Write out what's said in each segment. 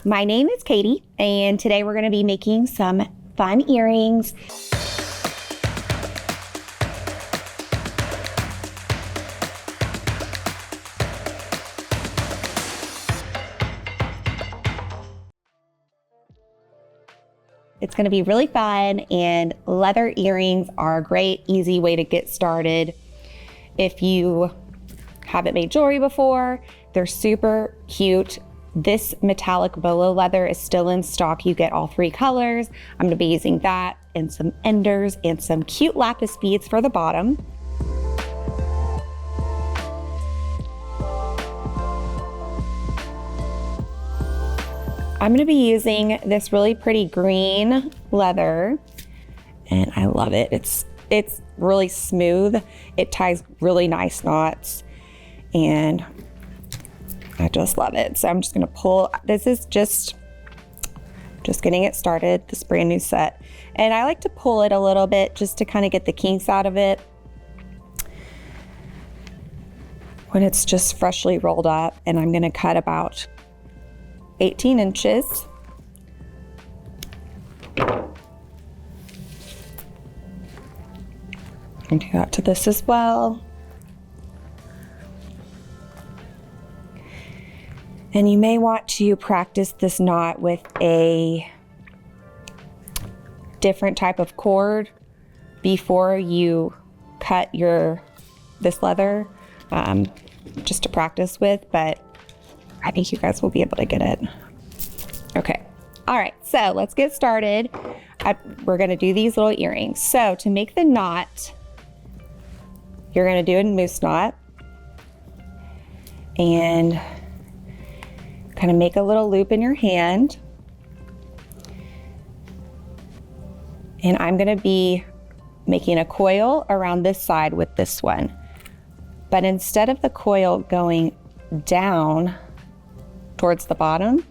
My name is Katie, and today we're going to be making some fun earrings. It's going to be really fun, and leather earrings are a great, easy way to get started. If you haven't made jewelry before, they're super cute. This metallic bolo leather is still in stock. You get all 3 colors. I'm going to be using that and some enders and some cute lapis beads for the bottom. I'm going to be using this really pretty green leather, and I love it. It's really smooth. It ties really nice knots, and I just love it. So I'm just going to pull. This is just getting it started, this brand new set. And I like to pull it a little bit just to kind of get the kinks out of it when it's just freshly rolled up. And I'm going to cut about 18 inches. And do that to this as well. And you may want to practice this knot with a different type of cord before you cut this leather, just to practice with, but I think you guys will be able to get it. Okay. All right. So let's get started. We're going to do these little earrings. So to make the knot, you're going to do a mousse knot and kind of make a little loop in your hand. And I'm going to be making a coil around this side with this one. But instead of the coil going down towards the bottom,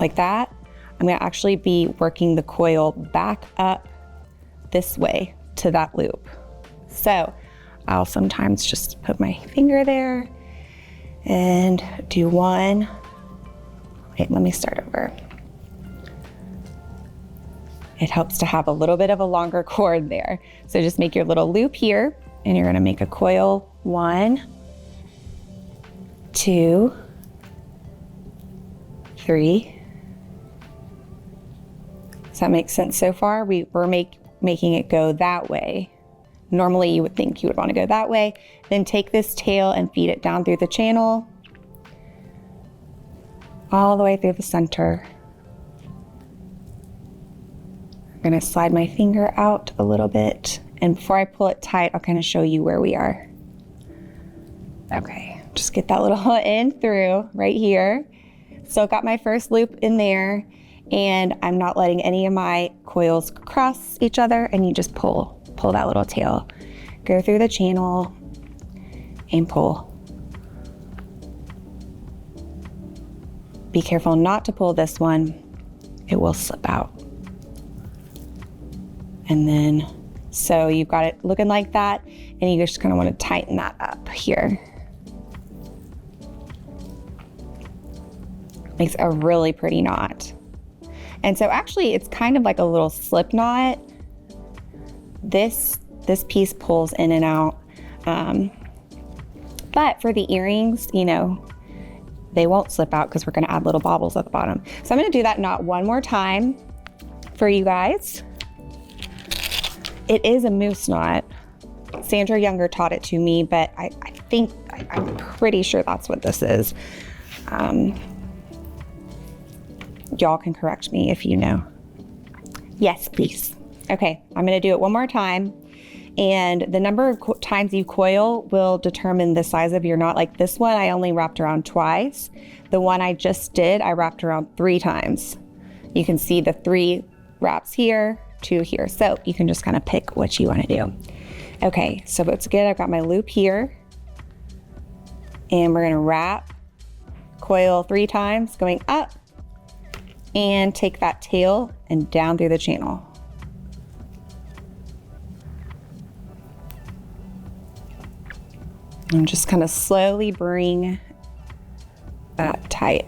like that, I'm going to actually be working the coil back up this way to that loop. So I'll sometimes just put my finger there and do one. Wait, let me start over. It helps to have a little bit of a longer cord there. So just make your little loop here, and you're going to make a coil 1, 2, 3. Does that make sense so far? We're making it go that way. Normally you would think you would want to go that way. Then take this tail and feed it down through the channel, all the way through the center. I'm going to slide my finger out a little bit, and before I pull it tight, I'll kind of show you where we are. Okay, just get that little end through right here. So got my first loop in there, and I'm not letting any of my coils cross each other, and you just pull that little tail. Go through the channel and pull. Be careful not to pull this one. It will slip out. And then, so you've got it looking like that, and you just kind of want to tighten that up here. Makes a really pretty knot. And so actually it's kind of like a little slip knot. This piece pulls in and out. But for the earrings, you know, they won't slip out because we're going to add little baubles at the bottom. So I'm going to do that knot one more time for you guys. It is a mousse knot. Sandra Younger taught it to me, but I'm pretty sure that's what this is. Y'all can correct me if you know. Yes, please. Okay, I'm going to do it one more time. And the number of times you coil will determine the size of your knot. Like this one, I only wrapped around twice. The one I just did, I wrapped around 3 times. You can see the 3 wraps here, 2 here. So you can just kind of pick what you want to do. Okay, so it's good. I've got my loop here. And we're going to wrap, coil 3 times, going up, and take that tail and down through the channel. And just kind of slowly bring that tight tight.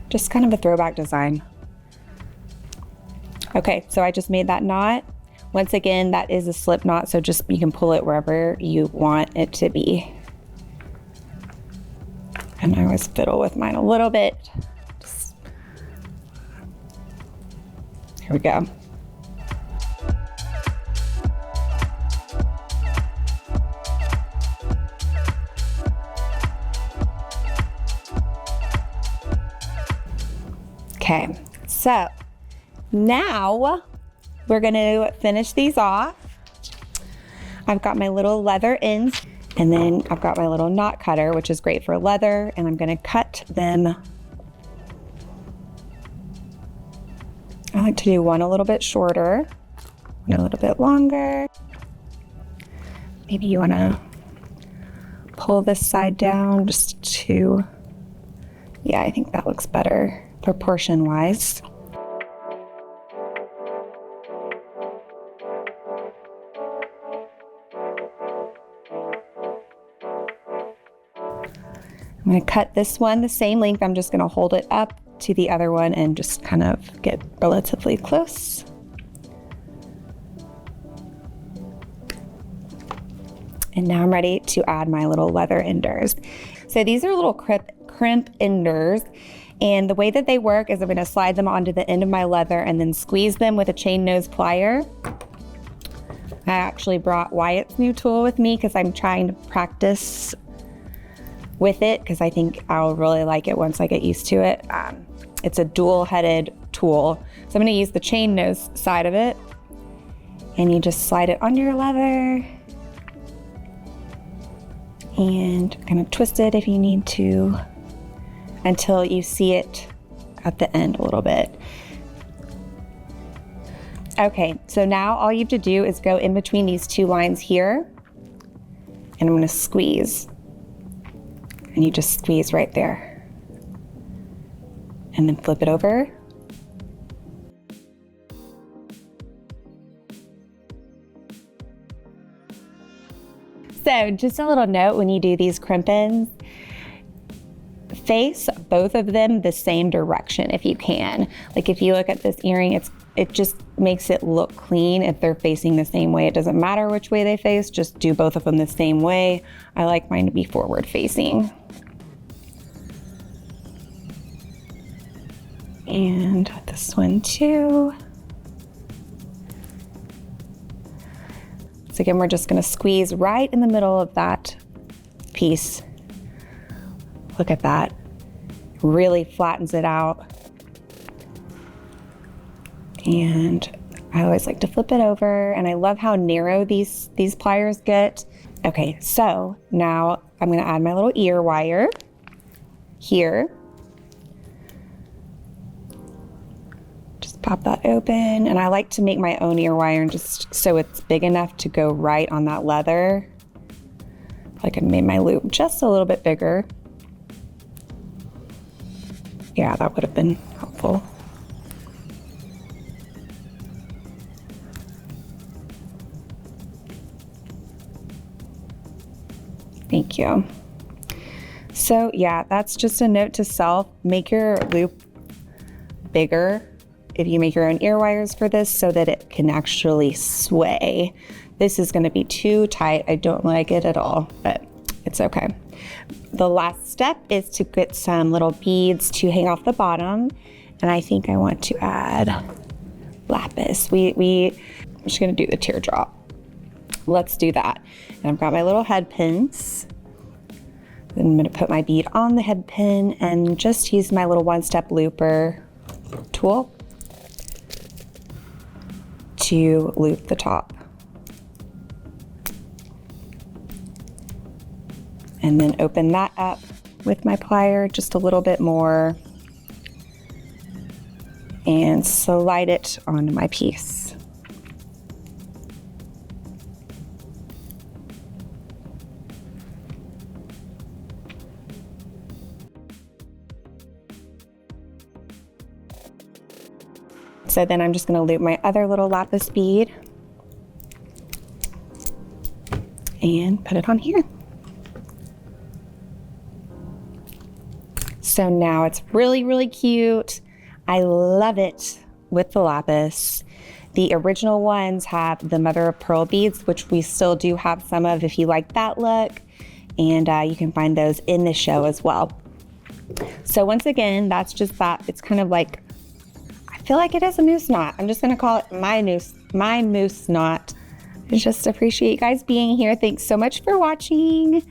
Just kind of a throwback design. Okay, so I just made that knot. Once again, that is a slip knot, so just you can pull it wherever you want it to be. And I always fiddle with mine a little bit. Here we go. Okay, so now we're gonna finish these off. I've got my little leather ends, and then I've got my little knot cutter, which is great for leather, and I'm gonna cut them. I like to do one a little bit shorter, one a little bit longer. Maybe you wanna pull this side down just to, yeah, I think that looks better proportion wise. I'm going to cut this one the same length. I'm just going to hold it up to the other one and just kind of get relatively close. And now I'm ready to add my little leather enders. So these are little crimp enders. And the way that they work is I'm going to slide them onto the end of my leather and then squeeze them with a chain nose plier. I actually brought Wyatt's new tool with me because I'm trying to practice with it because I think I'll really like it once I get used to it. It's a dual-headed tool. So I'm going to use the chain nose side of it. And you just slide it on your leather. And kind of twist it if you need to, until you see it at the end a little bit. Okay, so now all you have to do is go in between these two lines here, and I'm gonna squeeze. And you just squeeze right there. And then flip it over. So just a little note when you do these crimp-ins, face both of them the same direction if you can. Like if you look at this earring, it just makes it look clean if they're facing the same way. It doesn't matter which way they face, just do both of them the same way. I like mine to be forward facing. And this one too. So again, we're just gonna squeeze right in the middle of that piece. Look at that, really flattens it out. And I always like to flip it over, and I love how narrow these pliers get. Okay, so now I'm gonna add my little ear wire here. Just pop that open, and I like to make my own ear wire just so it's big enough to go right on that leather. Like I made my loop just a little bit bigger. Yeah, that would have been helpful. Thank you. So yeah, that's just a note to self. Make your loop bigger if you make your own ear wires for this so that it can actually sway. This is going to be too tight. I don't like it at all, but it's okay. The last step is to get some little beads to hang off the bottom. And I think I want to add lapis. I'm just gonna do the teardrop. Let's do that. And I've got my little head pins. Then I'm gonna put my bead on the head pin and just use my little one-step looper tool to loop the top. And then open that up with my plier just a little bit more and slide it onto my piece. So then I'm just gonna loop my other little lapis bead and put it on here. So now it's really, really cute. I love it with the lapis. The original ones have the mother of pearl beads, which we still do have some of if you like that look. And you can find those in the show as well. So once again, that's just that. It's kind of like, I feel like it is a mousse knot. I'm just gonna call it my mousse knot. I just appreciate you guys being here. Thanks so much for watching.